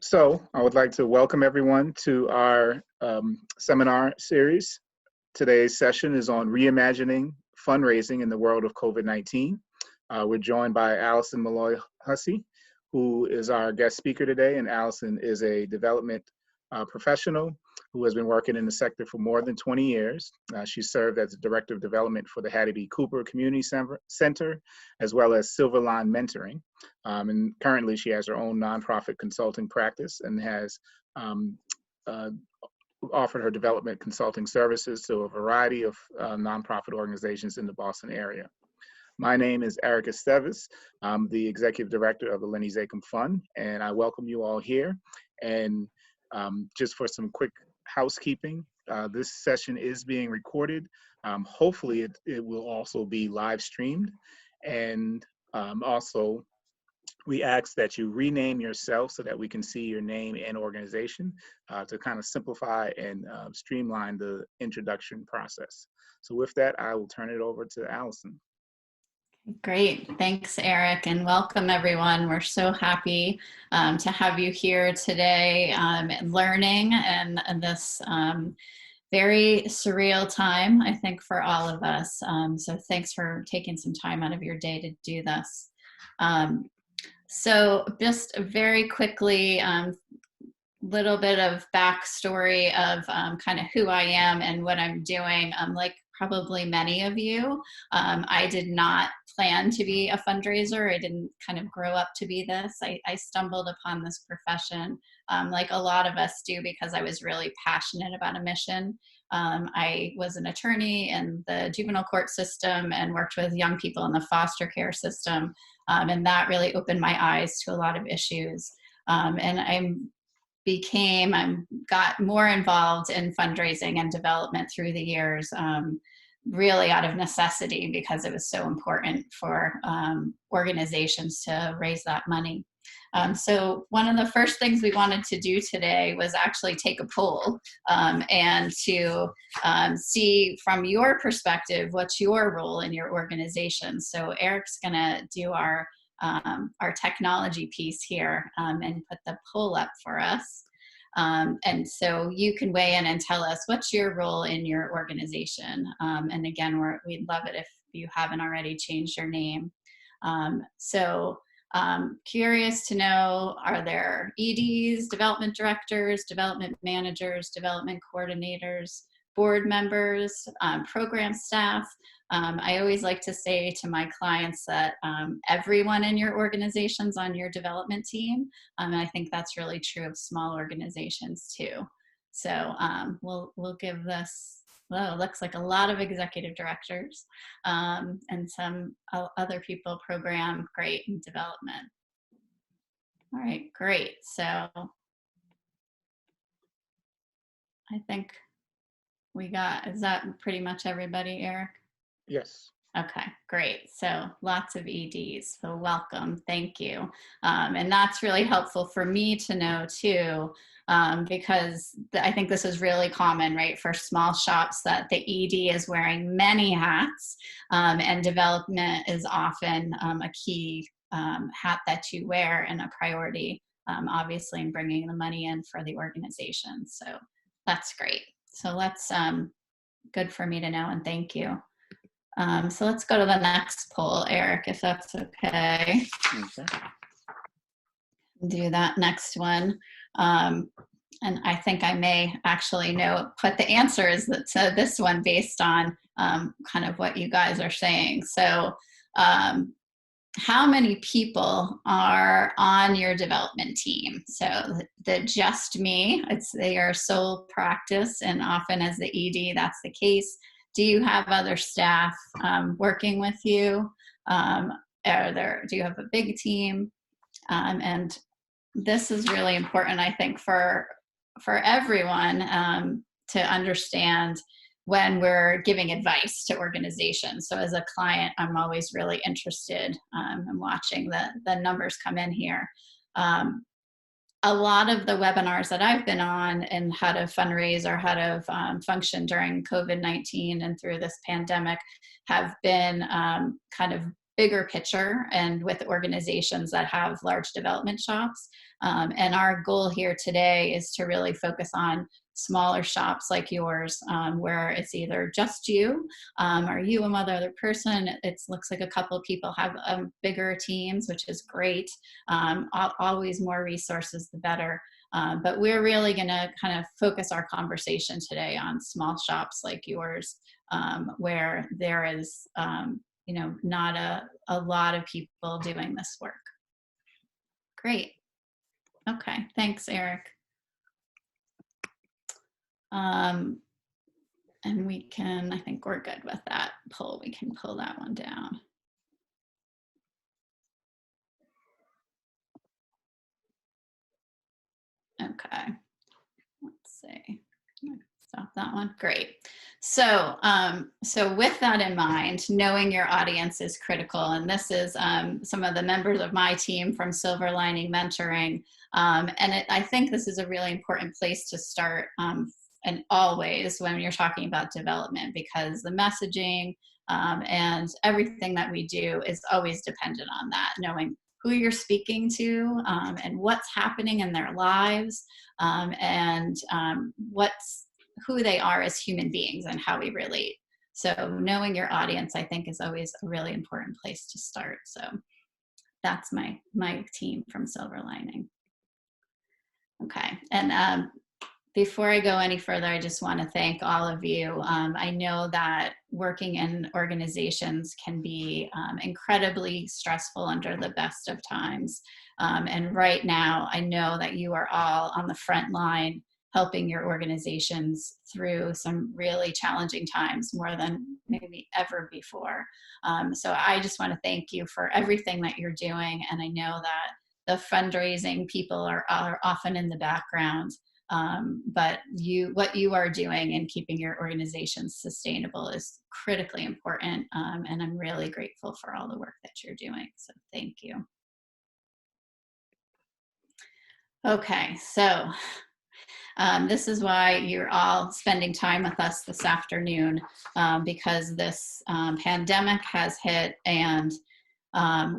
So I would like to welcome everyone to our seminar series. Today's session is on reimagining fundraising in the world of COVID-19. We're joined by Allison Malloy Hussey, who is our guest speaker today. And Allison is a development professional who has been working in the sector for more than 20 years. She served as the Director of Development for the Hattie B. Cooper Community Center, as well as Silver Line Mentoring. And currently she has her own nonprofit consulting practice and has offered her development consulting services to a variety of nonprofit organizations in the Boston area. My name is Eric Esteves. I'm the Executive Director of the Lenny Zakim Fund, and I welcome you all here. And just for some quick housekeeping, this session is being recorded. Hopefully it will also be live streamed. And also, we ask that you rename yourself so that we can see your name and organization to kind of simplify and streamline the introduction process. So with that, I will turn it over to Allison. Great. Thanks, Eric, and welcome everyone. We're so happy to have you here today learning and this very surreal time, I think, for all of us. So thanks for taking some time out of your day to do this. So just very quickly, little bit of backstory of kind of who I am and what I'm doing. Like probably many of you, I did not plan to be a fundraiser. I didn't kind of grow up to be this. I stumbled upon this profession like a lot of us do because I was really passionate about a mission. I was an attorney in the juvenile court system and worked with young people in the foster care system. And that really opened my eyes to a lot of issues. And I got more involved in fundraising and development through the years, really out of necessity because it was so important for organizations to raise that money. So one of the first things we wanted to do today was actually take a poll and to see from your perspective, what's your role in your organization. So Eric's gonna do our technology piece here and put the poll up for us. And so you can weigh in and tell us what's your role in your organization. And again, we'd love it if you haven't already changed your name. Curious to know, are there EDs, development directors, development managers, development coordinators, board members, program staff? I always like to say to my clients that everyone in your organization's on your development team. And I think that's really true of small organizations too. So we'll give this, well, it looks like a lot of executive directors and some other people program, great, and development. All right, great. So I think we got, is that pretty much everybody, Eric? Yes. Okay, great. So lots of EDs, so welcome, thank you. And that's really helpful for me to know too, because I think this is really common, right, for small shops that the ED is wearing many hats and development is often a key hat that you wear and a priority, obviously, in bringing the money in for the organization. So that's great. So let's, good for me to know, and thank you. So let's go to the next poll, Eric, if that's okay. Okay. Do that next one. And I think I may actually put the answers to this one based on kind of what you guys are saying. So how many people are on your development team? So the just me, they are sole practice, and often as the ED, that's the case. Do you have other staff working with you? Do you have a big team? And this is really important, I think, for everyone to understand when we're giving advice to organizations. So as a client, I'm always really interested in watching the numbers come in here. A lot of the webinars that I've been on and how to fundraise or how to function during COVID-19 and through this pandemic have been kind of bigger picture and with organizations that have large development shops. And our goal here today is to really focus on smaller shops like yours, where it's either just you or you and one other person. It looks like a couple of people have bigger teams, which is great. Always more resources, the better. But we're really going to kind of focus our conversation today on small shops like yours, where there is, not a lot of people doing this work. Great. Okay, thanks, Eric. And I think we're good with that poll. We can pull that one down. Okay, let's see. Stop that one. Great. So, so with that in mind, knowing your audience is critical, and this is some of the members of my team from Silver Lining Mentoring, I think this is a really important place to start, and always when you're talking about development, because the messaging and everything that we do is always dependent on that, knowing who you're speaking to and what's happening in their lives, and who they are as human beings and how we relate. So knowing your audience, I think, is always a really important place to start. So that's my team from Silver Lining. Okay, and before I go any further, I just want to thank all of you. I know that working in organizations can be incredibly stressful under the best of times. And right now, I know that you are all on the front line helping your organizations through some really challenging times, more than maybe ever before. So I just want to thank you for everything that you're doing. And I know that the fundraising people are often in the background. But what you are doing in keeping your organization sustainable is critically important, and I'm really grateful for all the work that you're doing, so thank you. Okay, so this is why you're all spending time with us this afternoon, because this pandemic has hit, and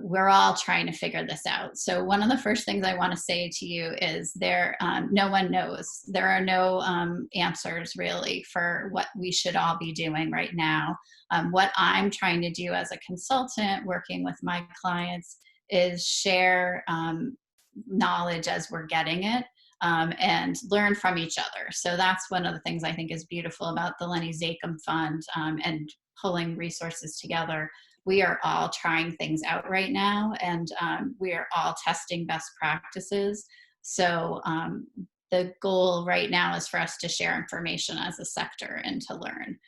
we're all trying to figure this out. So one of the first things I want to say to you is no one knows. There are no answers really for what we should all be doing right now. What I'm trying to do as a consultant working with my clients is share knowledge as we're getting it, and learn from each other. So that's one of the things I think is beautiful about the Lenny Zakem Fund, and pulling resources together. We are all trying things out right now, and we are all testing best practices. So the goal right now is for us to share information as a sector and to learn.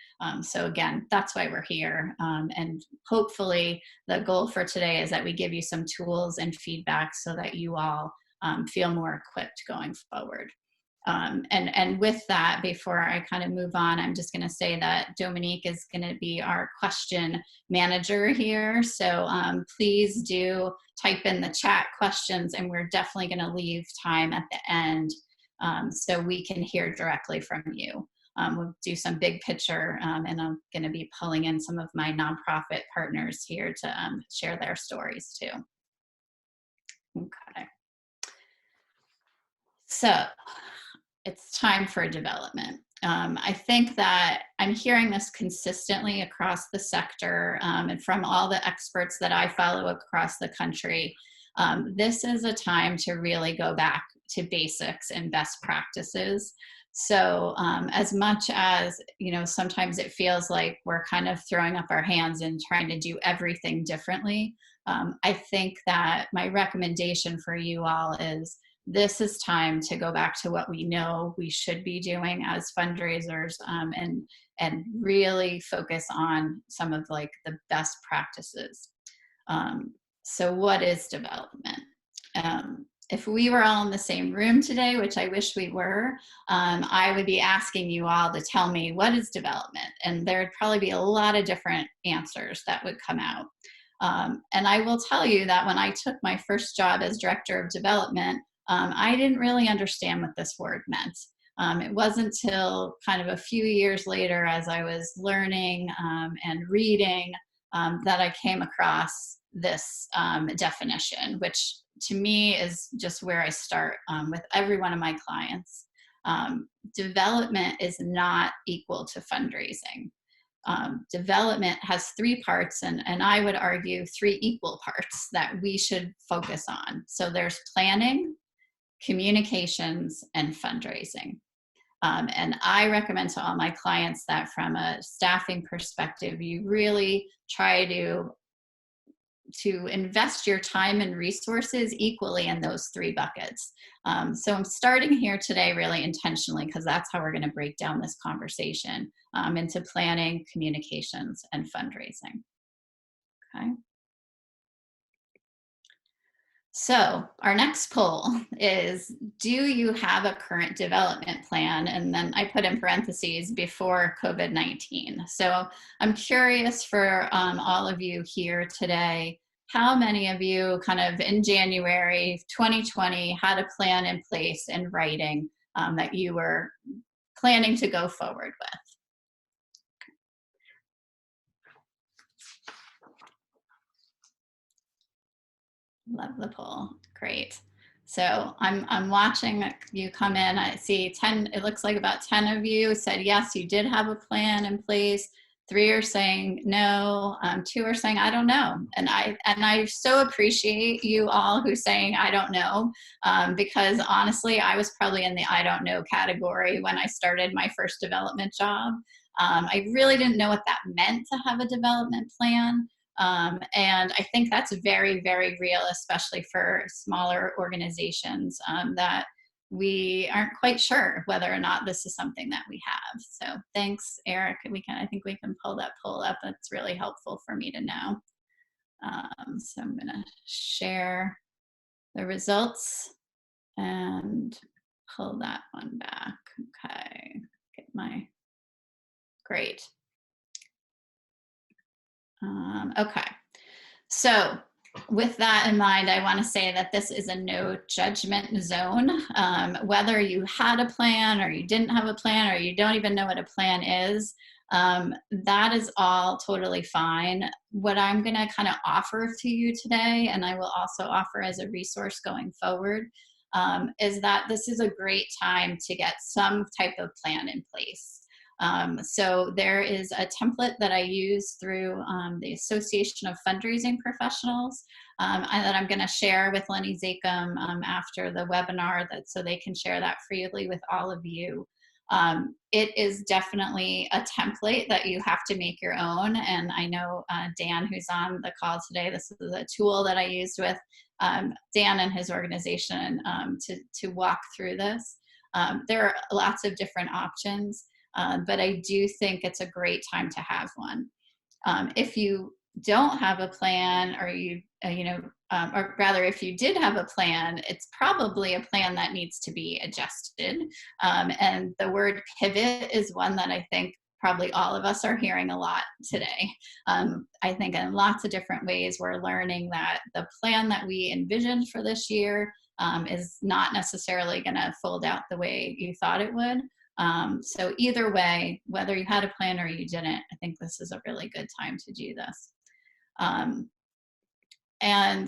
So again, that's why we're here. And hopefully the goal for today is that we give you some tools and feedback so that you all feel more equipped going forward. And with that, before I kind of move on, I'm just going to say that Dominique is going to be our question manager here. So please do type in the chat questions, and we're definitely going to leave time at the end so we can hear directly from you. We'll do some big picture, and I'm going to be pulling in some of my nonprofit partners here to share their stories too. Okay. So it's time for development. I think that I'm hearing this consistently across the sector, and from all the experts that I follow across the country. This is a time to really go back to basics and best practices. So as much as, sometimes it feels like we're kind of throwing up our hands and trying to do everything differently, I think that my recommendation for you all is this is time to go back to what we know we should be doing as fundraisers, and really focus on some of like the best practices. So what is development? If we were all in the same room today, which I wish we were, I would be asking you all to tell me what is development, and there'd probably be a lot of different answers that would come out. And I will tell you that when I took my first job as director of development, I didn't really understand what this word meant. It wasn't until kind of a few years later, as I was learning and reading, that I came across this definition, which to me is just where I start with every one of my clients. Development is not equal to fundraising. Development has three parts, and I would argue three equal parts that we should focus on. So there's planning, communications, and fundraising. And I recommend to all my clients that from a staffing perspective, you really try to invest your time and resources equally in those three buckets. So I'm starting here today really intentionally because that's how we're going to break down this conversation into planning, communications, and fundraising. Okay. So our next poll is, do you have a current development plan? And then I put in parentheses, before COVID-19. So I'm curious for all of you here today, how many of you kind of in January 2020 had a plan in place in writing that you were planning to go forward with? Love the poll. Great. So I'm watching you come in. I see 10, it looks like about 10 of you said yes, you did have a plan in place. 3 are saying no. 2 are saying I don't know. And I so appreciate you all who's saying I don't know, because honestly, I was probably in the I don't know category when I started my first development job. I really didn't know what that meant to have a development plan. And I think that's very, very real, especially for smaller organizations, that we aren't quite sure whether or not this is something that we have. So thanks, Eric. I think we can pull that poll up. That's really helpful for me to know. So I'm gonna share the results and pull that one back. Okay, great. Okay, so with that in mind, I want to say that this is a no judgment zone. Whether you had a plan or you didn't have a plan or you don't even know what a plan is, that is all totally fine. What I'm going to kind of offer to you today, and I will also offer as a resource going forward, is that this is a great time to get some type of plan in place. So there is a template that I use through the Association of Fundraising Professionals that I'm going to share with Lenny Zachem after the webinar, so they can share that freely with all of you. It is definitely a template that you have to make your own. And I know Dan, who's on the call today, this is a tool that I used with Dan and his organization to walk through this. There are lots of different options. But I do think it's a great time to have one. If you don't have a plan, or or rather, if you did have a plan, it's probably a plan that needs to be adjusted. And the word pivot is one that I think probably all of us are hearing a lot today. I think in lots of different ways, we're learning that the plan that we envisioned for this year is not necessarily going to fold out the way you thought it would. So either way, whether you had a plan or you didn't, I think this is a really good time to do this. And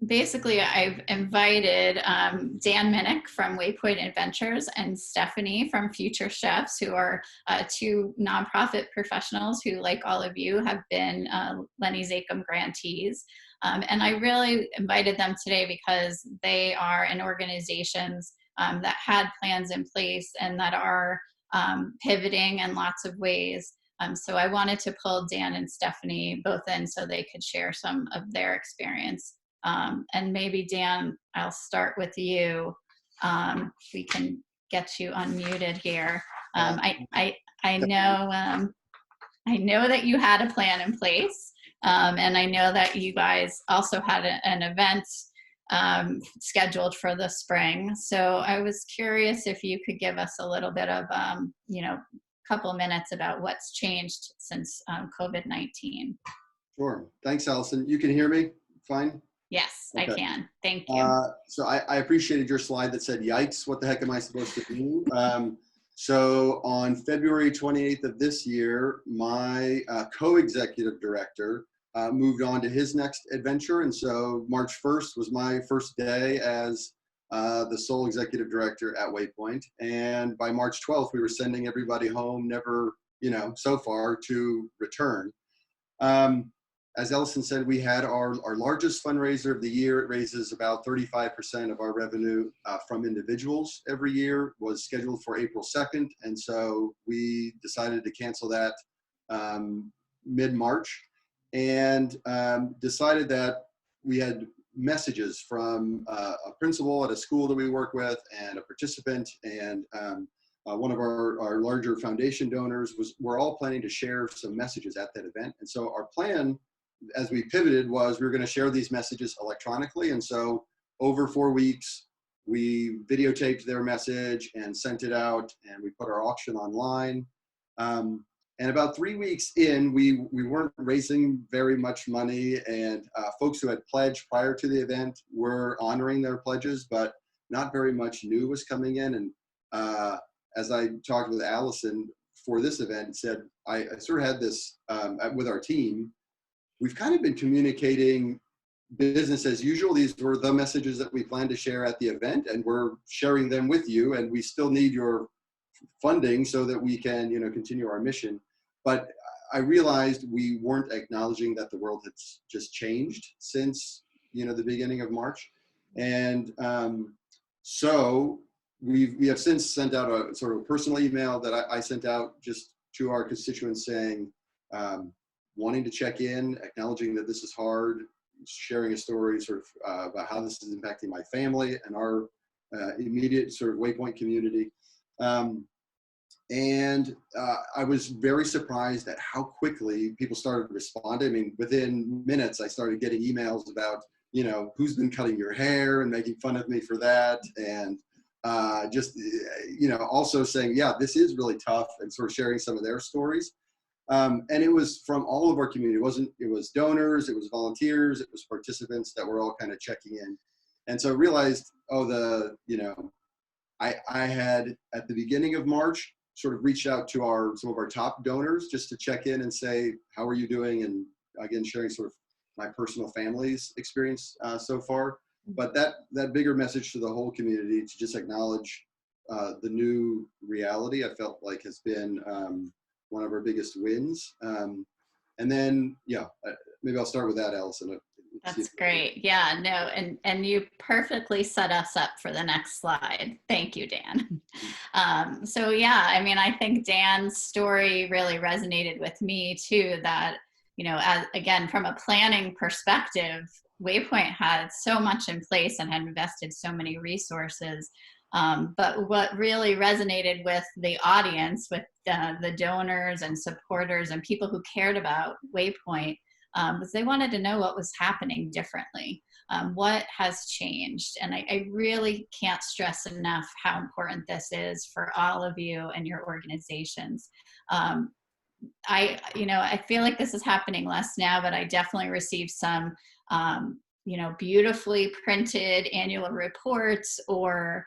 basically, I've invited Dan Minnick from Waypoint Adventures and Stephanie from Future Chefs, who are 2 nonprofit professionals who, like all of you, have been Lenny Zachem grantees. And I really invited them today because they are in organizations that had plans in place and that are pivoting in lots of ways. So I wanted to pull Dan and Stephanie both in so they could share some of their experience. And maybe Dan, I'll start with you. We can get you unmuted here. I know that you had a plan in place, and I know that you guys also had an event scheduled for the spring. So I was curious if you could give us a little bit of, couple minutes about what's changed since COVID-19. Sure. Thanks, Allison. You can hear me fine? Yes, okay. I can. Thank you. So I appreciated your slide that said, yikes, what the heck am I supposed to do? So on February 28th of this year, my co-executive director moved on to his next adventure. And so March 1st was my first day as the sole executive director at Waypoint. And by March 12th, we were sending everybody home, never, so far to return. As Ellison said, we had our largest fundraiser of the year. It raises about 35% of our revenue from individuals every year, was scheduled for April 2nd. And so we decided to cancel that mid-March, and decided that we had messages from a principal at a school that we work with and a participant and one of our larger foundation donors. We're all planning to share some messages at that event. And so our plan as we pivoted was we were going to share these messages electronically. And so over 4 weeks, we videotaped their message and sent it out, and we put our auction online. And about 3 weeks in, we weren't raising very much money, and folks who had pledged prior to the event were honoring their pledges, but not very much new was coming in. And as I talked with Allison for this event, said I sort of had this with our team. We've kind of been communicating business as usual. These were the messages that we plan to share at the event, and we're sharing them with you, and we still need your funding so that we can, continue our mission. But I realized we weren't acknowledging that the world had just changed since, the beginning of March. And so we have since sent out a sort of a personal email that I sent out just to our constituents saying, wanting to check in, acknowledging that this is hard, sharing a story sort of about how this is impacting my family and our immediate sort of Waypoint community. And I was very surprised at how quickly people started responding. I mean, within minutes, I started getting emails about, who's been cutting your hair and making fun of me for that. And just, also saying, yeah, this is really tough, and sort of sharing some of their stories. And it was from all of our community. It was donors, it was volunteers, it was participants that were all kind of checking in. And so I realized, I had at the beginning of March sort of reached out to some of our top donors just to check in and say, how are you doing? And again, sharing sort of my personal family's experience so far. But that bigger message to the whole community to just acknowledge the new reality, I felt like has been one of our biggest wins. And then, maybe I'll start with that, Allison. That's great. Yeah, no, and you perfectly set us up for the next slide. Thank you, Dan. So yeah, I mean, I think Dan's story really resonated with me too, that, again, from a planning perspective, Waypoint had so much in place and had invested so many resources. But what really resonated with the audience, with the donors and supporters and people who cared about Waypoint, was they wanted to know what was happening differently, what has changed. And I really can't stress enough how important this is for all of you and your organizations. I feel like this is happening less now, but I definitely received some beautifully printed annual reports or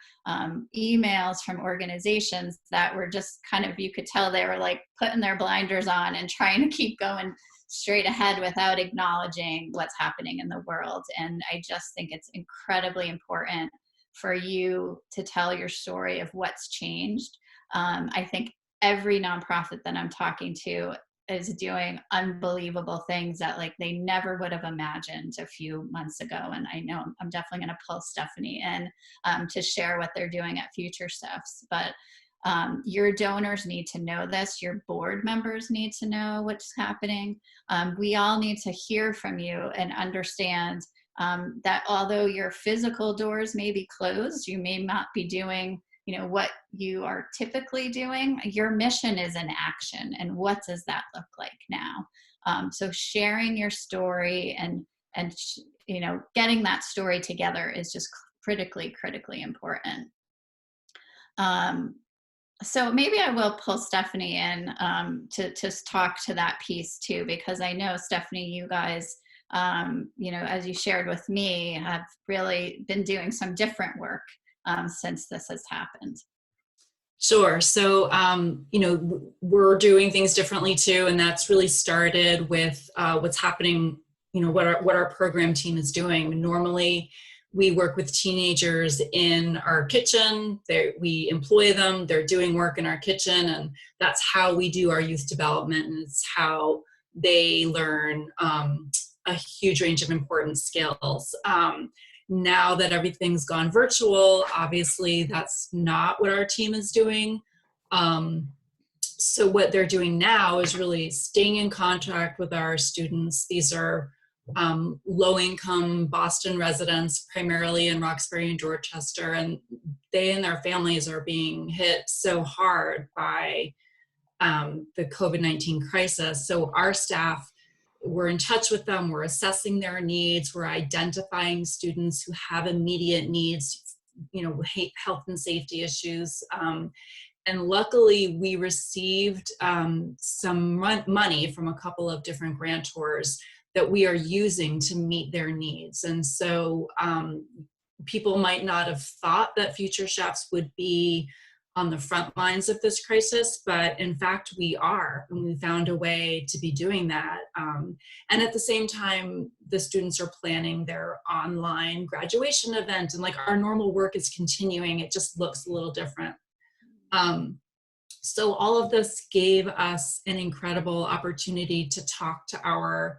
emails from organizations that were just kind of, you could tell they were like putting their blinders on and trying to keep going straight ahead without acknowledging what's happening in the world. And I just think it's incredibly important for you to tell your story of what's changed. I think every nonprofit that I'm talking to is doing unbelievable things that they never would have imagined a few months ago. And I know I'm definitely going to pull Stephanie in to share what they're doing at Future Steps. But your donors need to know this. Your board members need to know what's happening. We all need to hear from you and understand that although your physical doors may be closed, you may not be doing what you are typically doing. Your mission is in action, and what does that look like now? So sharing your story and getting that story together is just critically important. So maybe I will pull Stephanie in to talk to that piece too, because I know, Stephanie, you guys, as you shared with me, have really been doing some different work since this has happened. Sure. So, we're doing things differently too, and that's really started with what's happening. What our program team is doing. Normally, we work with teenagers in our kitchen. We employ them. They're doing work in our kitchen, and that's how we do our youth development, and it's how they learn a huge range of important skills. Now that everything's gone virtual, obviously that's not what our team is doing. So what they're doing now is really staying in contact with our students. These are low-income Boston residents, primarily in Roxbury and Dorchester, and they and their families are being hit so hard by the COVID-19 crisis. So our staff, we're in touch with them, we're assessing their needs, we're identifying students who have immediate needs, health and safety issues. And luckily we received some money from a couple of different grantors that we are using to meet their needs. And so people might not have thought that Future Chefs would be on the front lines of this crisis, but in fact we are, and we found a way to be doing that. And at the same time, the students are planning their online graduation event, and like our normal work is continuing, it just looks a little different. So all of this gave us an incredible opportunity to talk to our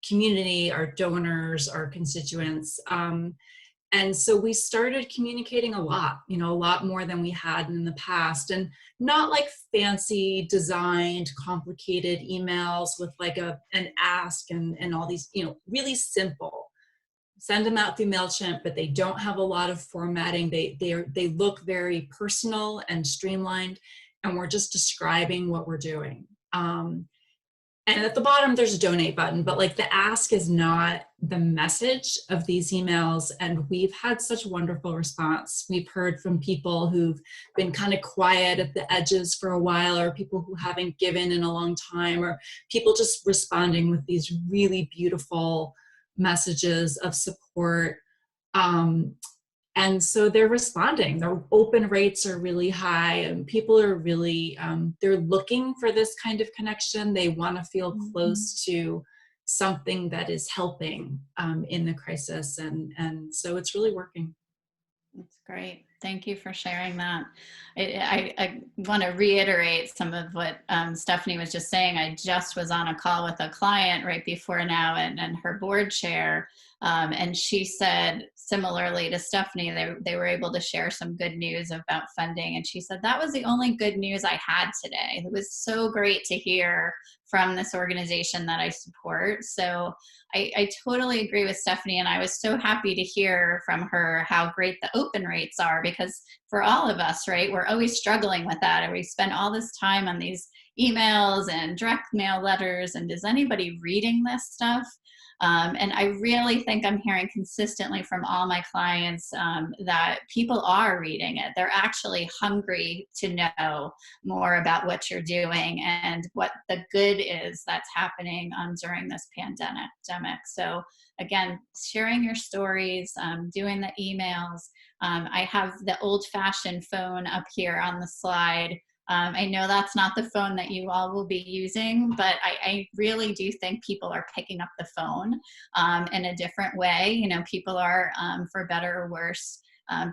community, our donors, our constituents. And so we started communicating a lot more than we had in the past, and not like fancy designed, complicated emails with like an ask and all these, really simple. Send them out through MailChimp, but they don't have a lot of formatting. They look very personal and streamlined, and we're just describing what we're doing. And at the bottom, there's a donate button, but like the ask is not the message of these emails. And we've had such a wonderful response. We've heard from people who've been kind of quiet at the edges for a while, or people who haven't given in a long time, or people just responding with these really beautiful messages of support. And so they're responding. Their open rates are really high, and people are really, they're looking for this kind of connection. They want to feel close to something that is helping in the crisis. And so it's really working. That's great. Thank you for sharing that. I want to reiterate some of what Stephanie was just saying. I just was on a call with a client right before now, and her board chair, and she said, similarly to Stephanie, they were able to share some good news about funding. And she said, that was the only good news I had today. It was so great to hear from this organization that I support. So I totally agree with Stephanie. And I was so happy to hear from her how great the open rates are, because for all of us, right, we're always struggling with that. And we spend all this time on these emails and direct mail letters. And is anybody reading this stuff? And I really think I'm hearing consistently from all my clients that people are reading it. They're actually hungry to know more about what you're doing and what the good is that's happening during this pandemic. So again, sharing your stories, doing the emails. I have the old-fashioned phone up here on the slide. I know that's not the phone that you all will be using, but I really do think people are picking up the phone in a different way. People are, for better or worse,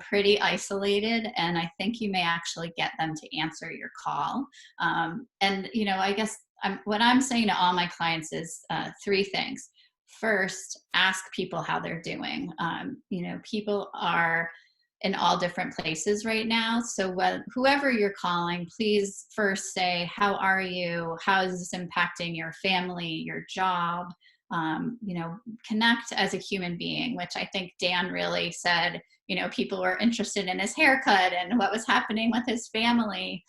pretty isolated, and I think you may actually get them to answer your call. I guess what I'm saying to all my clients is three things. First, ask people how they're doing. People are in all different places right now. So whoever you're calling, please first say, how are you? How is this impacting your family, your job? Connect as a human being, which I think Dan really said, people were interested in his haircut and what was happening with his family.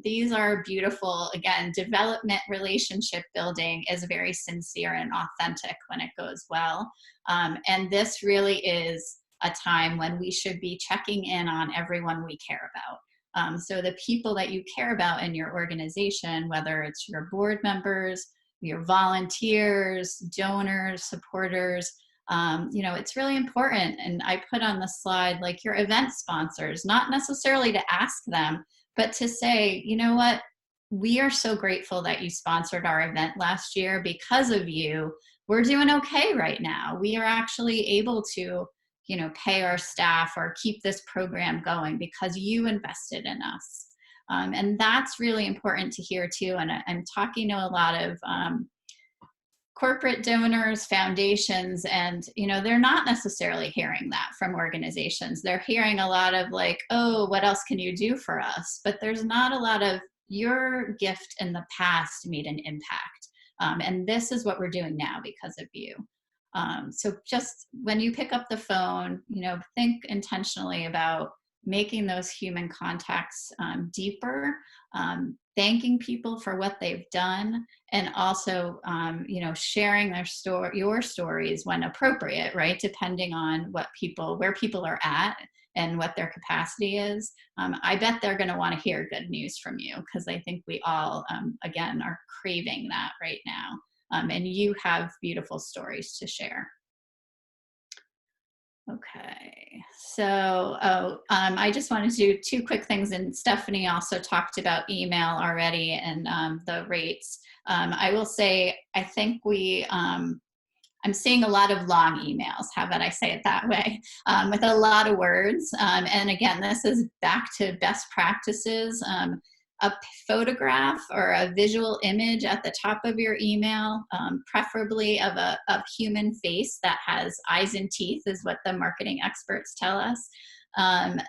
These are beautiful. Again, development, relationship building is very sincere and authentic when it goes well. And this really is a time when we should be checking in on everyone we care about. So the people that you care about in your organization, whether it's your board members, your volunteers, donors, supporters, it's really important. And I put on the slide, like your event sponsors, not necessarily to ask them, but to say, you know what, we are so grateful that you sponsored our event last year. Because of you, we're doing okay right now. We are actually able to, you know, pay our staff or keep this program going because you invested in us. And that's really important to hear too. And I'm talking to a lot of corporate donors, foundations, and, you know, they're not necessarily hearing that from organizations. They're hearing a lot of like, oh, what else can you do for us? But there's not a lot of, your gift in the past made an impact. And this is what we're doing now because of you. So just when you pick up the phone, you know, think intentionally about making those human contacts deeper, thanking people for what they've done, and also, you know, sharing your stories when appropriate, right? Depending on where people are at and what their capacity is. I bet they're going to want to hear good news from you, because I think we all, again, are craving that right now. And you have beautiful stories to share. Okay, so I just wanted to do 2 quick things, and Stephanie also talked about email already and the rates. I will say, I think I'm seeing a lot of long emails, how about I say it that way, with a lot of words. And again, this is back to best practices. A photograph or a visual image at the top of your email, preferably of a human face that has eyes and teeth, is what the marketing experts tell us.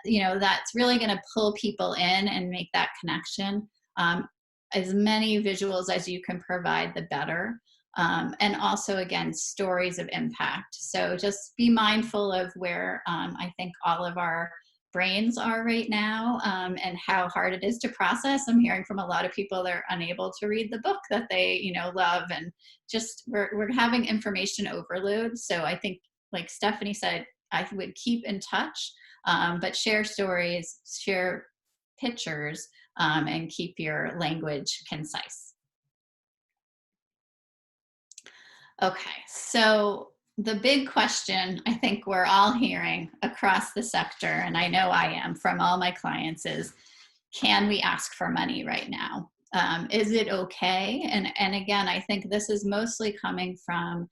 You know, that's really going to pull people in and make that connection. As many visuals as you can provide, the better. And also, again, stories of impact. So just be mindful of where I think all of our brains are right now, and how hard it is to process. I'm hearing from a lot of people they're unable to read the book that they, you know, love, and just we're having information overload. So I think, like Stephanie said, I would keep in touch, but share stories, share pictures, and keep your language concise. Okay, so the big question I think we're all hearing across the sector, and I know I am from all my clients, is, can we ask for money right now? Is it okay? And again, I think this is mostly coming from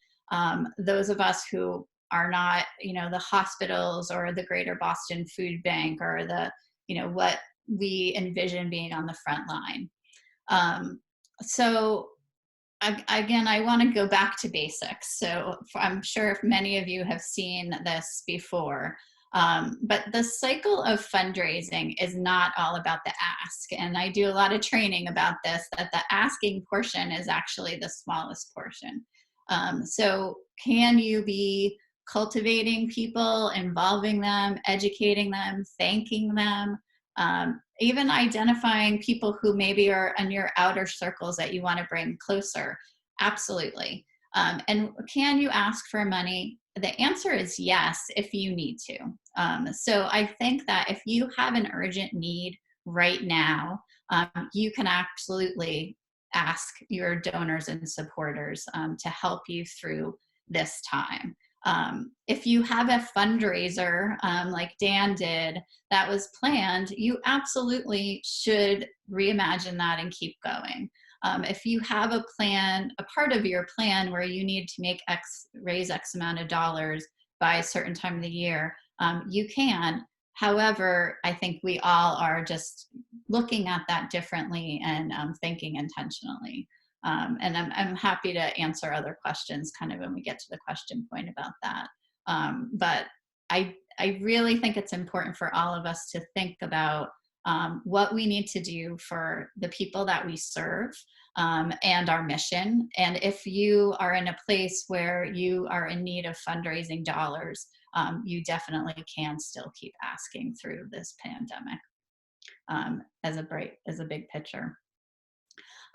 those of us who are not, you know, the hospitals or the Greater Boston Food Bank or the, you know, what we envision being on the front line. So again, I want to go back to basics. So I'm sure many of you have seen this before, but the cycle of fundraising is not all about the ask. And I do a lot of training about this, that the asking portion is actually the smallest portion. So can you be cultivating people, involving them, educating them, thanking them, even identifying people who maybe are in your outer circles that you want to bring closer? Absolutely. And can you ask for money? The answer is yes, if you need to. So I think that if you have an urgent need right now, you can absolutely ask your donors and supporters to help you through this time. If you have a fundraiser like Dan did that was planned, you absolutely should reimagine that and keep going. If you have a plan, a part of your plan where you need to raise X amount of dollars by a certain time of the year, you can. However, I think we all are just looking at that differently and thinking intentionally. And I'm happy to answer other questions kind of when we get to the question point about that. But I really think it's important for all of us to think about what we need to do for the people that we serve and our mission. And if you are in a place where you are in need of fundraising dollars, you definitely can still keep asking through this pandemic as a big picture.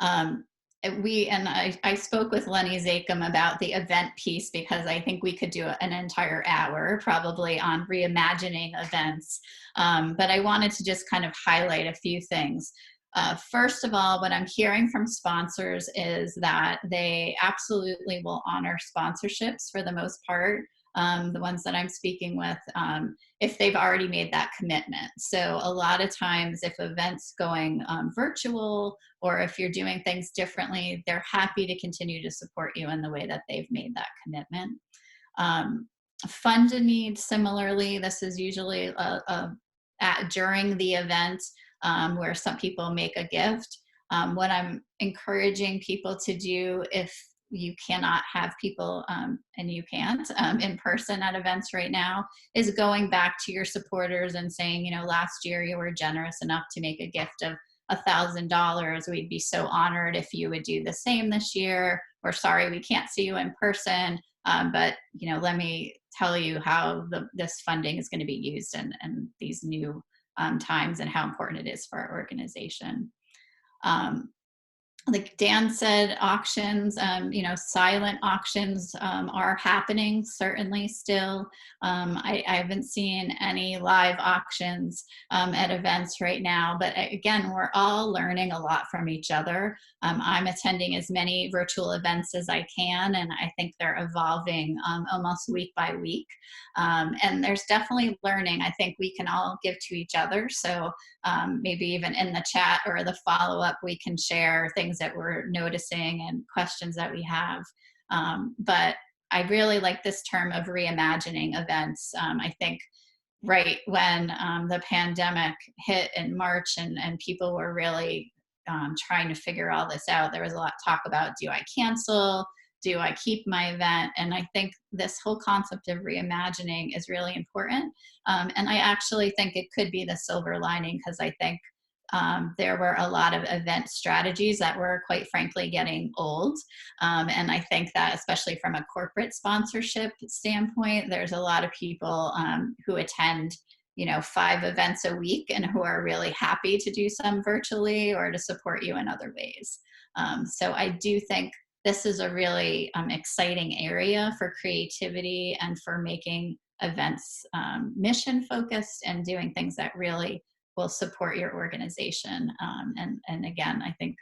I spoke with Lenny Zakem about the event piece because I think we could do an entire hour probably on reimagining events. But I wanted to just kind of highlight a few things. First of all, what I'm hearing from sponsors is that they absolutely will honor sponsorships for the most part. the ones that I'm speaking with, if they've already made that commitment. So a lot of times if events going virtual, or if you're doing things differently, they're happy to continue to support you in the way that they've made that commitment. Fund a need, similarly, this is usually during the event where some people make a gift. What I'm encouraging people to do, if you cannot have people, and you can't, in person at events right now, is going back to your supporters and saying, you know, last year you were generous enough to make a gift of $1,000. We'd be so honored if you would do the same this year. Or sorry, we can't see you in person, but you know, let me tell you how this funding is going to be used in these new times, and how important it is for our organization. Like Dan said, auctions, you know, silent auctions are happening, certainly still. I haven't seen any live auctions at events right now, but again, we're all learning a lot from each other. I'm attending as many virtual events as I can, and I think they're evolving almost week by week. And there's definitely learning I think we can all give to each other. So maybe even in the chat or the follow-up, we can share things that we're noticing and questions that we have. But I really like this term of reimagining events. I think right when the pandemic hit in March, and people were really trying to figure all this out, there was a lot of talk about, do I cancel? Do I keep my event? And I think this whole concept of reimagining is really important. And I actually think it could be the silver lining, because I think there were a lot of event strategies that were, quite frankly, getting old. And I think that, especially from a corporate sponsorship standpoint, there's a lot of people who attend, you know, 5 events a week, and who are really happy to do some virtually or to support you in other ways. So I do think this is a really exciting area for creativity and for making events mission focused and doing things that really will support your organization. And again, I think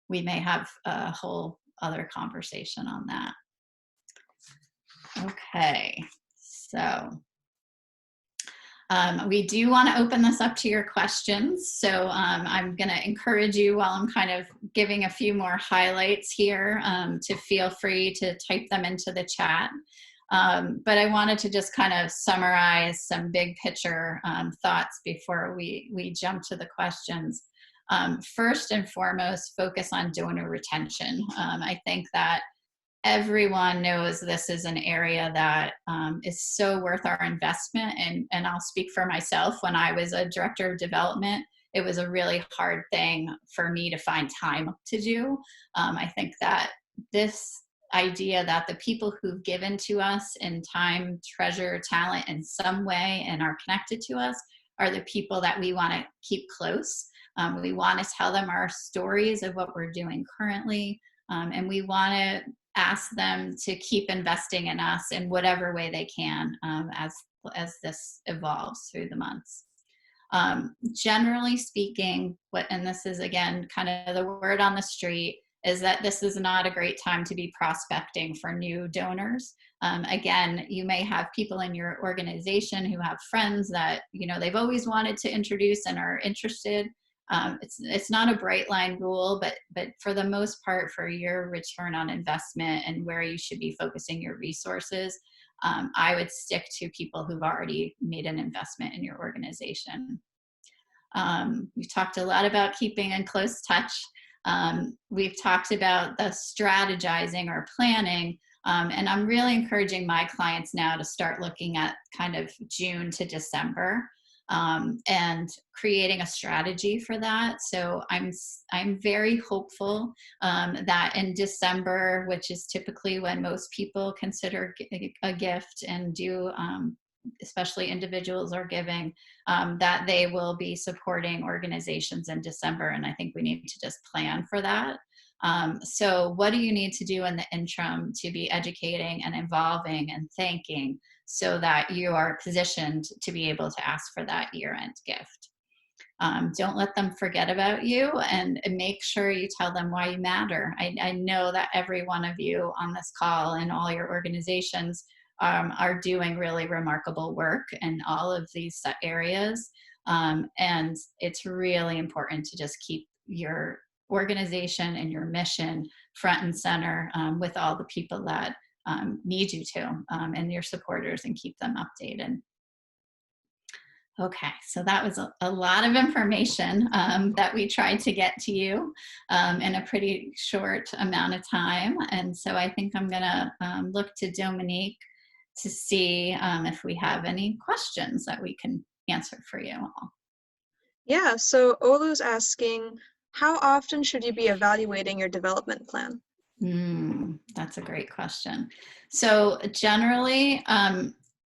we may have a whole other conversation on that. Okay, so we do want to open this up to your questions. So I'm going to encourage you, while I'm kind of giving a few more highlights here, to feel free to type them into the chat. But I wanted to just kind of summarize some big picture thoughts before we jump to the questions. First and foremost, focus on donor retention. I think that everyone knows this is an area that is so worth our investment. And I'll speak for myself. When I was a director of development, it was a really hard thing for me to find time to do. I think that this idea that the people who've given to us in time, treasure, talent in some way, and are connected to us, are the people that we want to keep close. We want to tell them our stories of what we're doing currently. And we want to ask them to keep investing in us in whatever way they can as this evolves through the months. Generally speaking, and this is again kind of the word on the street, is that this is not a great time to be prospecting for new donors. Again, you may have people in your organization who have friends that, you know, they've always wanted to introduce and are interested. It's not a bright line rule, but for the most part, for your return on investment and where you should be focusing your resources, I would stick to people who've already made an investment in your organization. We've talked a lot about keeping in close touch. We've talked about the strategizing or planning, and I'm really encouraging my clients now to start looking at kind of June to December. And creating a strategy for that. So I'm very hopeful that in December, which is typically when most people consider a gift and do, especially individuals are giving, that they will be supporting organizations in December. And I think we need to just plan for that. So what do you need to do in the interim to be educating and involving and thanking, so that you are positioned to be able to ask for that year-end gift? Don't let them forget about you, and make sure you tell them why you matter. I know that every one of you on this call and all your organizations are doing really remarkable work in all of these areas. And it's really important to just keep your organization and your mission front and center with all the people that need you to, and your supporters, and keep them updated. Okay, so that was a lot of information that we tried to get to you in a pretty short amount of time. And so I think I'm gonna look to Dominique to see if we have any questions that we can answer for you all. Yeah, so Olu's asking, how often should you be evaluating your development plan? That's a great question. So generally,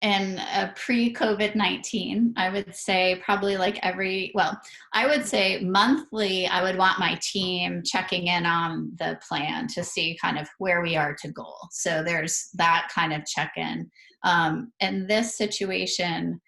in pre-COVID-19, I would say probably like I would say monthly, I would want my team checking in on the plan to see kind of where we are to goal. So there's that kind of check-in. In this situation,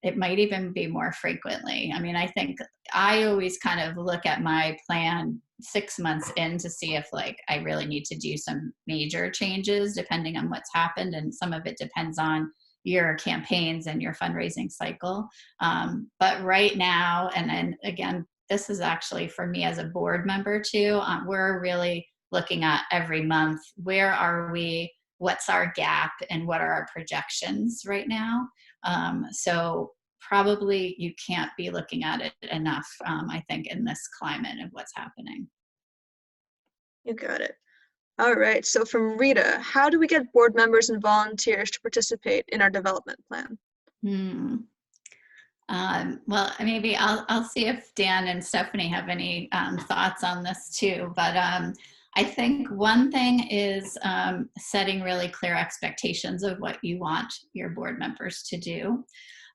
it might even be more frequently. I mean, I think I always kind of look at my plan 6 months in to see if like I really need to do some major changes depending on what's happened, and some of it depends on your campaigns and your fundraising cycle. But right now, and then again, this is actually for me as a board member too, we're really looking at every month, where are we, what's our gap, and what are our projections right now. So probably you can't be looking at it enough, I think, in this climate of what's happening. You got it. All right, so from Rita, how do we get board members and volunteers to participate in our development plan? Well, maybe I'll see if Dan and Stephanie have any thoughts on this too, but I think one thing is setting really clear expectations of what you want your board members to do.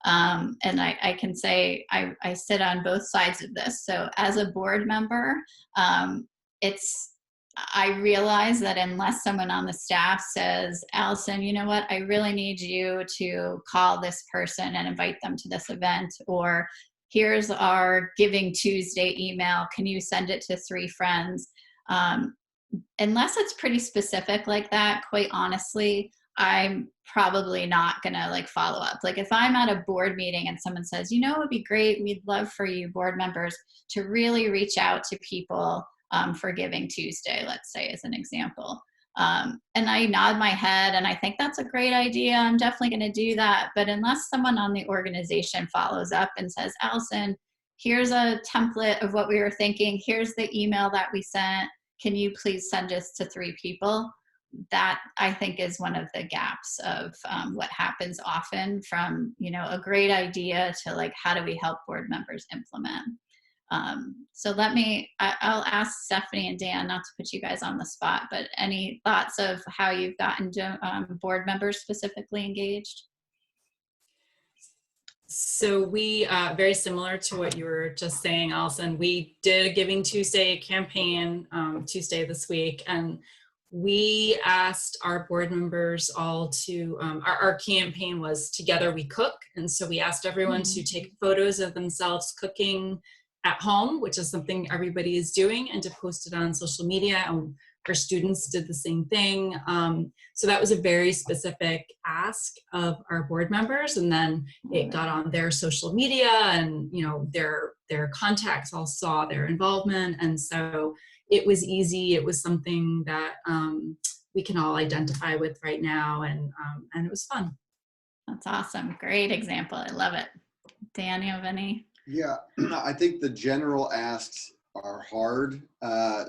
And I can say I sit on both sides of this. So as a board member, I realize that unless someone on the staff says, Allison, you know what, I really need you to call this person and invite them to this event, or here's our Giving Tuesday email, can you send it to 3 friends? Unless it's pretty specific like that, quite honestly, I'm probably not gonna like follow up. Like if I'm at a board meeting and someone says, you know, it would be great, we'd love for you board members to really reach out to people for Giving Tuesday, let's say as an example. And I nod my head and I think that's a great idea, I'm definitely gonna do that. But unless someone on the organization follows up and says, Allison, here's a template of what we were thinking, here's the email that we sent, can you please send this to 3 people? That I think is one of the gaps of what happens often from, you know, a great idea to like, how do we help board members implement? So I'll ask Stephanie and Dan, not to put you guys on the spot, but any thoughts of how you've gotten board members specifically engaged? So we, very similar to what you were just saying, Allison, we did a Giving Tuesday campaign Tuesday this week, and we asked our board members all to, our campaign was Together We Cook. And so we asked everyone to take photos of themselves cooking at home, which is something everybody is doing, and to post it on social media. And our students did the same thing. So that was a very specific ask of our board members. And then it got on their social media, and you know, their contacts all saw their involvement. And so it was easy. It was something that we can all identify with right now. And it was fun. That's awesome. Great example. I love it. Dan, you have any? Yeah, I think the general asks are hard.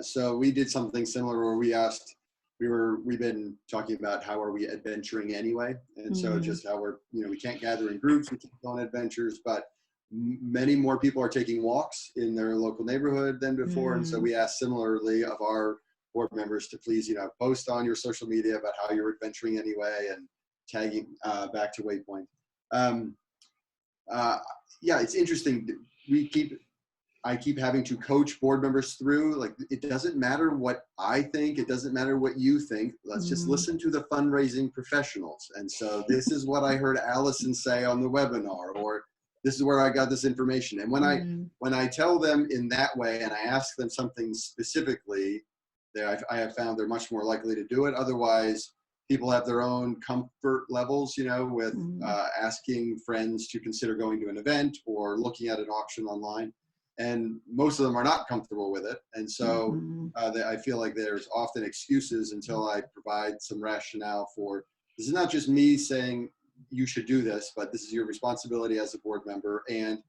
So we did something similar where we asked, we've been talking about how are we adventuring anyway? And so just how we're, you know, we can't gather in groups, we can't go on adventures, but many more people are taking walks in their local neighborhood than before. And so we asked similarly of our board members to please, you know, post on your social media about how you're adventuring anyway and tagging back to Waypoint. Yeah, it's interesting. I keep having to coach board members through, like, it doesn't matter what I think, it doesn't matter what you think, let's just listen to the fundraising professionals. And so this is what I heard Allison say on the webinar, or this is where I got this information. And when I tell them in that way and I ask them something specifically, I have found they're much more likely to do it. Otherwise, people have their own comfort levels, you know, with Mm. asking friends to consider going to an event or looking at an auction online. And most of them are not comfortable with it. And so Mhm. I feel like there's often excuses until I provide some rationale for, this is not just me saying you should do this, but this is your responsibility as a board member. And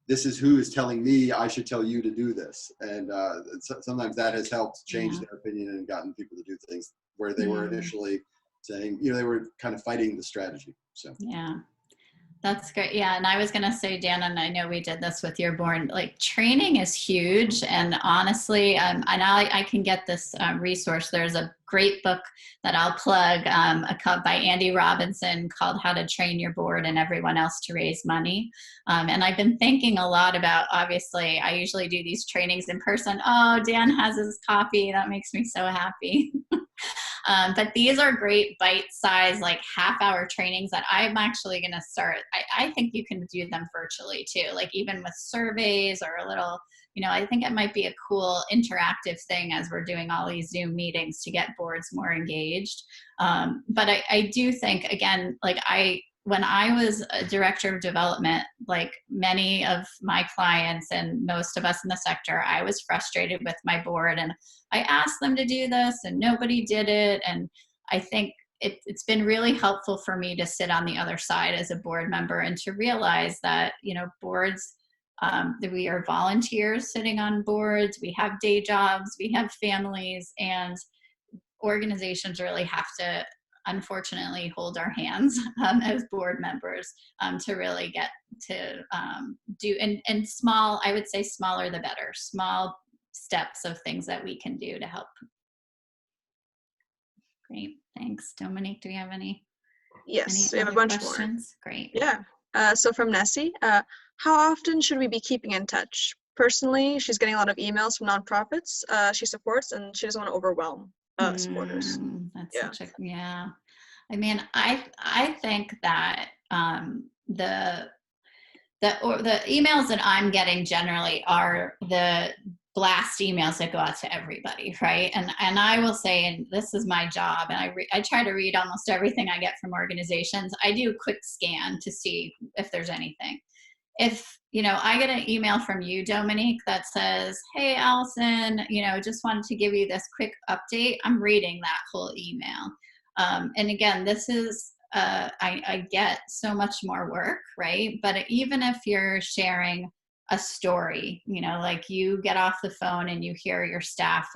this is who is telling me I should tell you to do this. And sometimes that has helped change Yeah. their opinion and gotten people to do things where they were Mm. initially saying, you know, they were kind of fighting the strategy. So Yeah. That's great. Yeah. And I was going to say, Dan, and I know we did this with your board, like training is huge. And honestly, and I can get this resource. There's a great book that I'll plug by Andy Robinson called How to Train Your Board and Everyone Else to Raise Money. And I've been thinking a lot about, obviously, I usually do these trainings in person. Oh, Dan has his coffee. That makes me so happy. But these are great bite-sized, like half-hour trainings that I'm actually going to start. I think you can do them virtually too, like even with surveys or a little, you know, I think it might be a cool interactive thing as we're doing all these Zoom meetings to get boards more engaged. But I do think, again, like when I was a director of development, like many of my clients and most of us in the sector, I was frustrated with my board and I asked them to do this and nobody did it. And I think it's been really helpful for me to sit on the other side as a board member and to realize that, you know, boards, that we are volunteers sitting on boards, we have day jobs, we have families, and organizations really have to unfortunately hold our hands as board members to really get to do and small, I would say smaller the better, small steps of things that we can do to help. Great, thanks. Dominique, do we have any Yes, we have a other bunch more. questions? Great. Yeah. So from Nessie, how often should we be keeping in touch? Personally, she's getting a lot of emails from nonprofits she supports, and she doesn't want to overwhelm supporters. That's Yeah. such a, yeah. I mean, I think that the emails that I'm getting generally are the blast emails that go out to everybody, right? And I will say, and this is my job, and I try to read almost everything I get from organizations. I do a quick scan to see if there's anything. If, you know, I get an email from you, Dominique, that says, hey, Allison, you know, just wanted to give you this quick update, I'm reading that whole email. And again, this is, I get so much more work, right? But even if you're sharing a story, you know, like you get off the phone and you hear your staff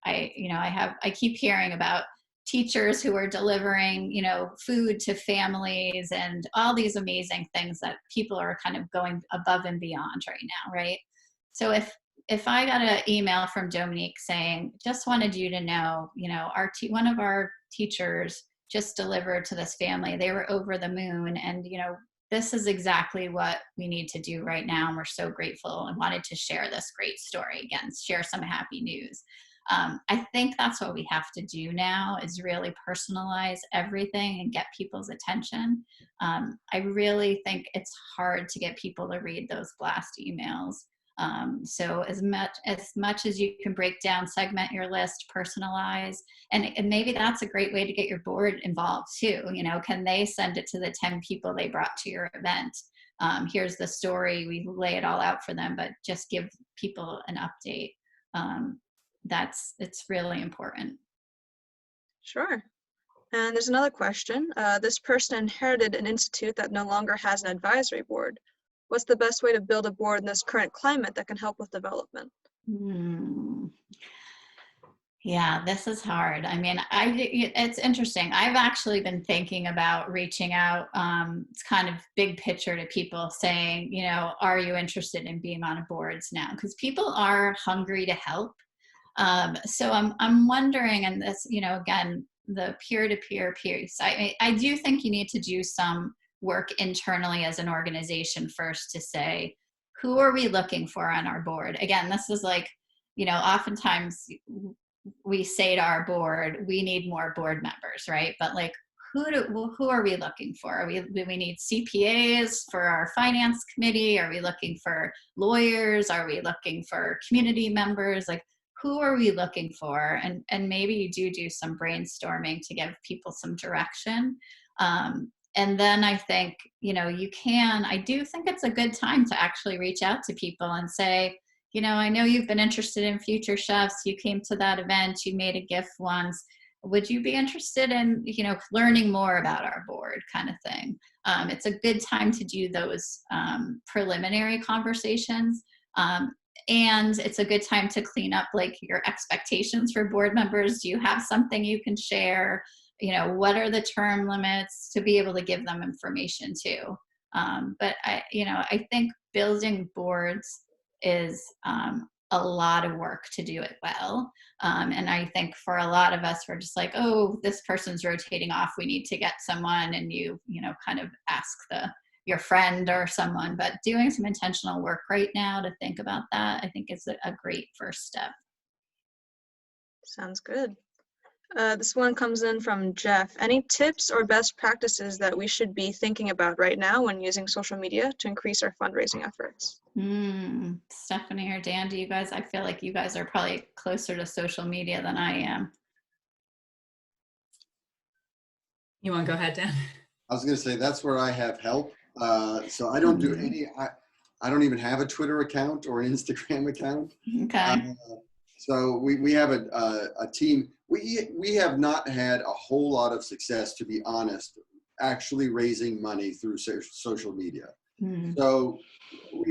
I keep hearing about teachers who are delivering, you know, food to families and all these amazing things that people are kind of going above and beyond right now, right? So if I got an email from Dominique saying, just wanted you to know, you know, one of our teachers just delivered to this family, they were over the moon, and, you know, this is exactly what we need to do right now, and we're so grateful and wanted to share this great story again, share some happy news. I think that's what we have to do now, is really personalize everything and get people's attention. I really think it's hard to get people to read those blast emails. So as much as you can break down, segment your list, personalize, and maybe that's a great way to get your board involved too. You know, can they send it to the 10 people they brought to your event? Here's the story, we lay it all out for them, but just give people an update. It's really important. Sure. And there's another question. This person inherited an institute that no longer has an advisory board. What's the best way to build a board in this current climate that can help with development? Yeah, this is hard. I mean, it's interesting. I've actually been thinking about reaching out. It's kind of big picture to people saying, you know, are you interested in being on boards now? Because people are hungry to help. So I'm wondering, and this, you know, again, the peer-to-peer piece, I do think you need to do some work internally as an organization first to say, who are we looking for on our board? Again, this is like, you know, oftentimes we say to our board, we need more board members, right? But like, who are we looking for? Do we need CPAs for our finance committee? Are we looking for lawyers? Are we looking for community members? Like, who are we looking for? And maybe you do some brainstorming to give people some direction. And then I think, I do think it's a good time to actually reach out to people and say, I know you've been interested in Future Chefs. You came to that event, you made a gift once. Would you be interested in, learning more about our board, kind of thing? It's a good time to do those preliminary conversations. And it's a good time to clean up like your expectations for board members. Do you have something you can share? What are the term limits, to be able to give them information too? But I think building boards is a lot of work to do it well. And I think for a lot of us, we're just like, oh, this person's rotating off, we need to get someone, and you kind of ask your friend or someone. But doing some intentional work right now to think about that, I think is a great first step. Sounds good. This one comes in from Jeff. Any tips or best practices that we should be thinking about right now when using social media to increase our fundraising efforts? Stephanie or Dan, I feel like you guys are probably closer to social media than I am. You want to go ahead, Dan? I was going to say that's where I have help. So I don't do any, I don't even have a Twitter account or an Instagram account. Okay. So we have a team. We have not had a whole lot of success, to be honest, actually raising money through social media. So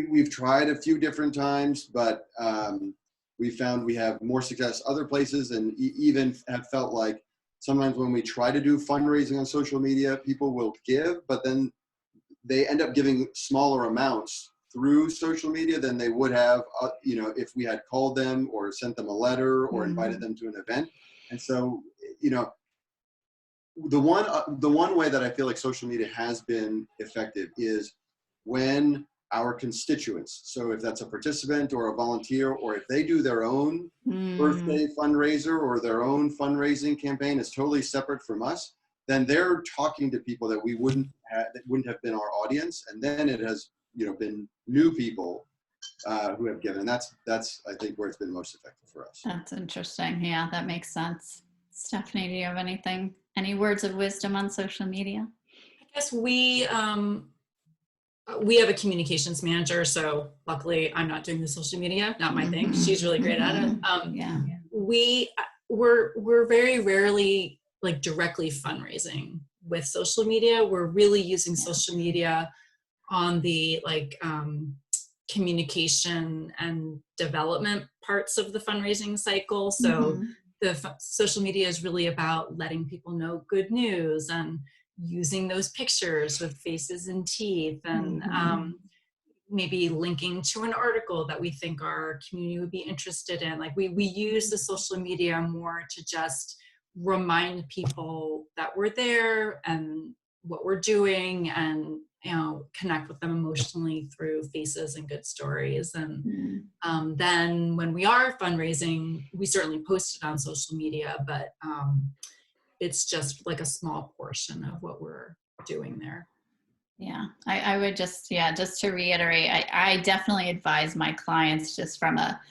we've tried a few different times, but we found we have more success other places, and even have felt like sometimes when we try to do fundraising on social media, people will give, but then they end up giving smaller amounts through social media than they would have, if we had called them or sent them a letter or invited them to an event. And so, the one way that I feel like social media has been effective is when our constituents, so if that's a participant or a volunteer, or if they do their own birthday fundraiser or their own fundraising campaign is totally separate from us, then they're talking to people that wouldn't have been our audience, and then it has been new people who have given. And that's I think where it's been most effective for us. That's interesting. Yeah, that makes sense. Stephanie, do you have any words of wisdom on social media? I guess we have a communications manager, so luckily I'm not doing the social media, not my thing. She's really great at it. Yeah. We're very rarely like directly fundraising with social media. We're really using social media on the communication and development parts of the fundraising cycle. So the social media is really about letting people know good news and using those pictures with faces and teeth, and maybe linking to an article that we think our community would be interested in. Like we use the social media more to just remind people that we're there and what we're doing, and connect with them emotionally through faces and good stories. And then when we are fundraising, we certainly post it on social media, but it's just like a small portion of what we're doing there. Yeah, I would just to reiterate, I definitely advise my clients, just from a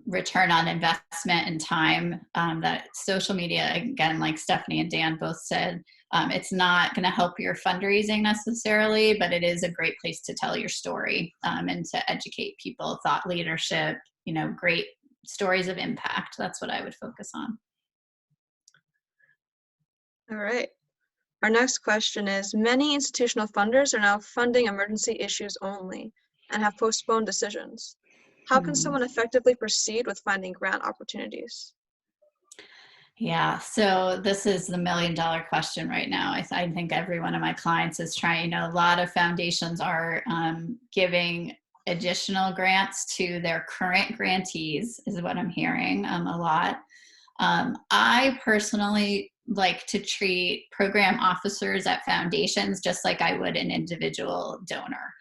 return on investment and time, that social media, again, like Stephanie and Dan both said, it's not going to help your fundraising necessarily, but it is a great place to tell your story, and to educate people, thought leadership, great stories of impact. That's what I would focus on. All right. Our next question is, many institutional funders are now funding emergency issues only and have postponed decisions. How can someone effectively proceed with finding grant opportunities? Yeah, so this is the $1 million question right now. I think every one of my clients is trying. A lot of foundations are giving additional grants to their current grantees, is what I'm hearing a lot. I personally like to treat program officers at foundations just like I would an individual donor.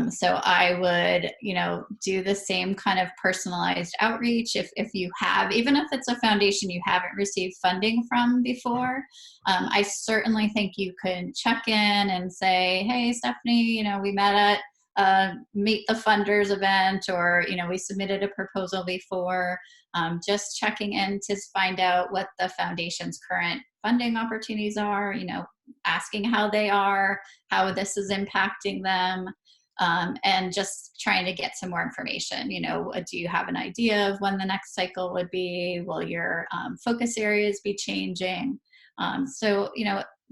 So I would, do the same kind of personalized outreach. If you have, even if it's a foundation you haven't received funding from before, I certainly think you could check in and say, hey, Stephanie, we met at meet the funders event, or, we submitted a proposal before, just checking in to find out what the foundation's current funding opportunities are, asking how they are, how this is impacting them, and just trying to get some more information. Do you have an idea of when the next cycle would be? Will your focus areas be changing? So,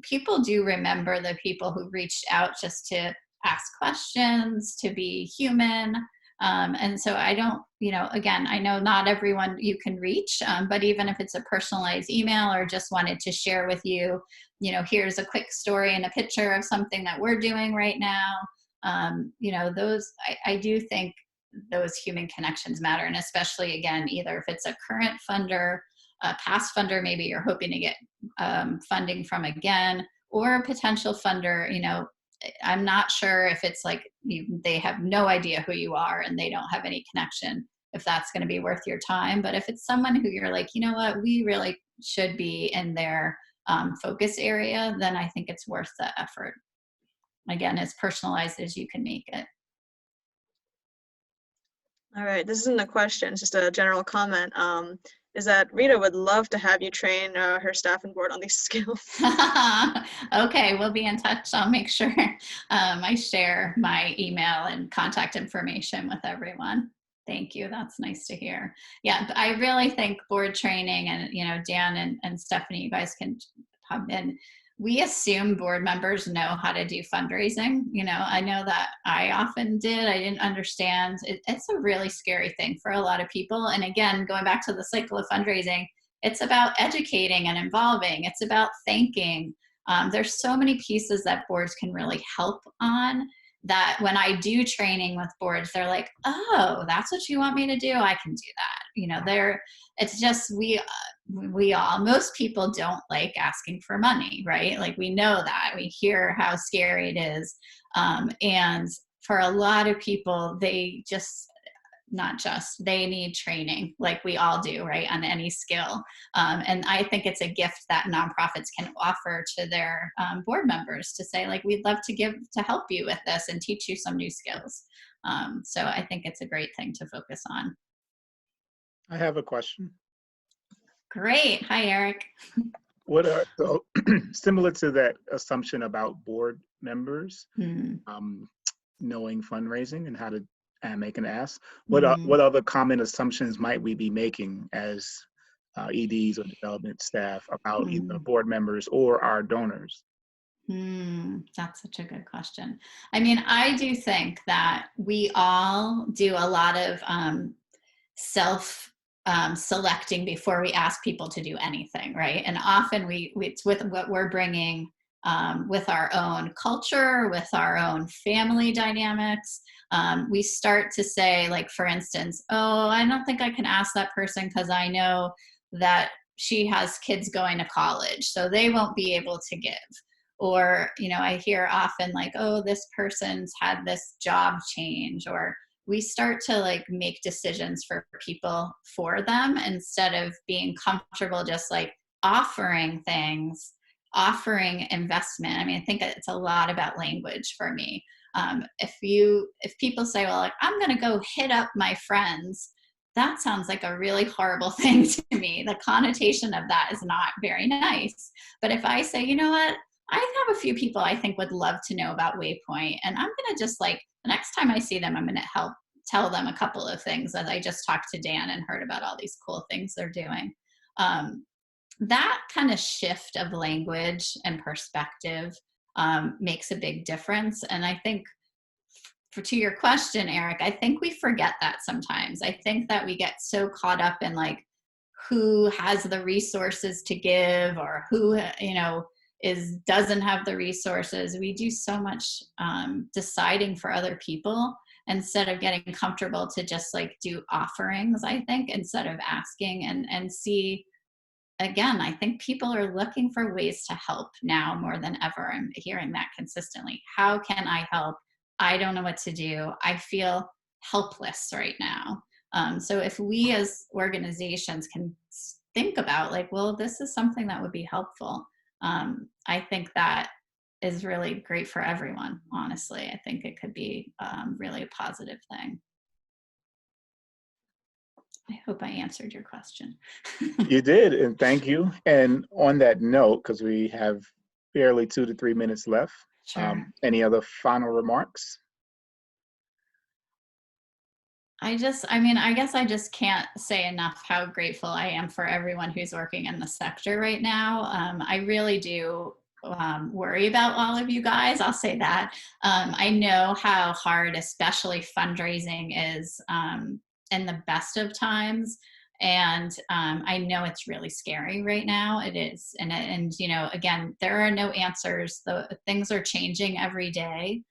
people do remember the people who reached out just to ask questions, to be human. And so I don't, again, I know not everyone you can reach, but even if it's a personalized email or just wanted to share with you, here's a quick story and a picture of something that we're doing right now. Those, I do think those human connections matter. And especially, again, either if it's a current funder, a past funder, maybe you're hoping to get funding from again, or a potential funder, I'm not sure if it's like they have no idea who you are and they don't have any connection, if that's going to be worth your time. But if it's someone who you're like, what, we really should be in their focus area, then I think it's worth the effort. Again, as personalized as you can make it. All right, this isn't a question, it's just a general comment. Is that Rita would love to have you train her staff and board on these skills. Okay, we'll be in touch. I'll make sure I share my email and contact information with everyone. Thank you. That's nice to hear. Yeah, I really think board training, and Dan and Stephanie, you guys can come in. We assume board members know how to do fundraising. I know that I often did. I didn't understand. It's a really scary thing for a lot of people. And again, going back to the cycle of fundraising, it's about educating and involving. It's about thanking. There's so many pieces that boards can really help on, that when I do training with boards, they're like, oh, that's what you want me to do? I can do that. It's just, most people don't like asking for money, right? Like, we know that, we hear how scary it is. And for a lot of people, they need training, like we all do, right? On any skill. And I think it's a gift that nonprofits can offer to their board members, to say, like, we'd love to help you with this and teach you some new skills. So I think it's a great thing to focus on. I have a question. Great. Hi, Eric. So similar to that assumption about board members knowing fundraising and how to make an ask, what other common assumptions might we be making as EDs or development staff about either board members or our donors? That's such a good question. I mean, I do think that we all do a lot of selecting before we ask people to do anything, right? And often it's with what we're bringing with our own culture, with our own family dynamics. We start to say, like, for instance, oh, I don't think I can ask that person because I know that she has kids going to college, so they won't be able to give. Or, I hear often like, oh, this person's had this job change, or we start to like make decisions for people for them instead of being comfortable just like offering things, offering investment. I mean, I think it's a lot about language for me. If people say, well, like, I'm going to go hit up my friends, that sounds like a really horrible thing to me. The connotation of that is not very nice. But if I say, you know what, I have a few people I think would love to know about Waypoint, and I'm going to just like, the next time I see them, I'm going to tell them a couple of things, as I just talked to Dan and heard about all these cool things they're doing. That kind of shift of language and perspective makes a big difference. And I think, to your question, Eric, I think we forget that sometimes. I think that we get so caught up in like who has the resources to give, or who, doesn't have the resources. We do so much deciding for other people instead of getting comfortable to just like do offerings, I think, instead of asking and see. Again, I think people are looking for ways to help now more than ever. I'm hearing that consistently. How can I help? I don't know what to do. I feel helpless right now. So if we as organizations can think about like, well, this is something that would be helpful. I think that is really great for everyone, honestly. I think it could be really a positive thing. I hope I answered your question. You did, and thank you. And on that note, because we have barely 2 to 3 minutes left, Sure. any other final remarks? I mean, I guess I just can't say enough how grateful I am for everyone who's working in the sector right now. I really do worry about all of you guys. I'll say that. I know how hard, especially fundraising is in the best of times. And I know it's really scary right now. It is. And you know, again, there are no answers. The things are changing every day.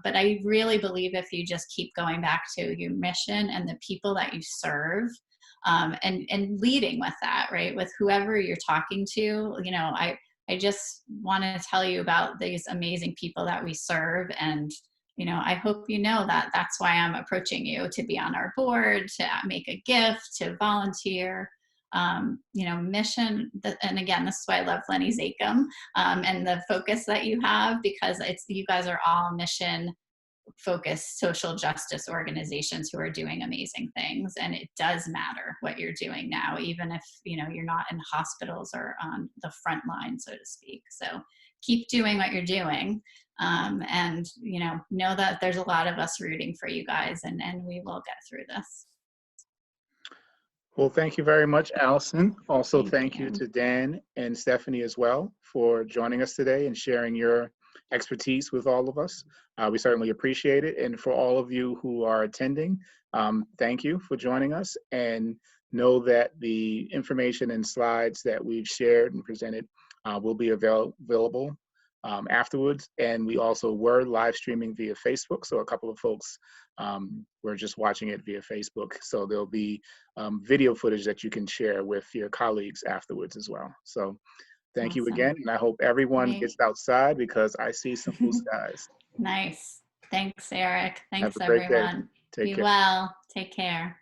But I really believe if you just keep going back to your mission and the people that you serve, and leading with that, right? With whoever you're talking to, you know, I just want to tell you about these amazing people that we serve. And, you know, I hope you know that that's why I'm approaching you, to be on our board, to make a gift, to volunteer. You know, mission, and again, this is why I love Lenny Zachem, and the focus that you have, because you guys are all mission focused social justice organizations who are doing amazing things. And it does matter what you're doing now, even if, you know, you're not in hospitals or on the front line, so to speak. So keep doing what you're doing. And, you know that there's a lot of us rooting for you guys, and we will get through this. Well, thank you very much, Allison. Also, Thank thank you you. to Dan and Stephanie as well for joining us today and sharing your expertise with all of us. We certainly appreciate it. And for all of you who are attending, thank you for joining us. And know that the information and slides that we've shared and presented will be available afterwards. And we also were live streaming via Facebook. So a couple of folks were just watching it via Facebook. So there'll be video footage that you can share with your colleagues afterwards as well. So thank you Awesome. again. And I hope everyone Great. gets outside, because I see some blue skies. Nice. Thanks, Eric. Thanks, Have a great day. everyone. Take Be care. well. Take care.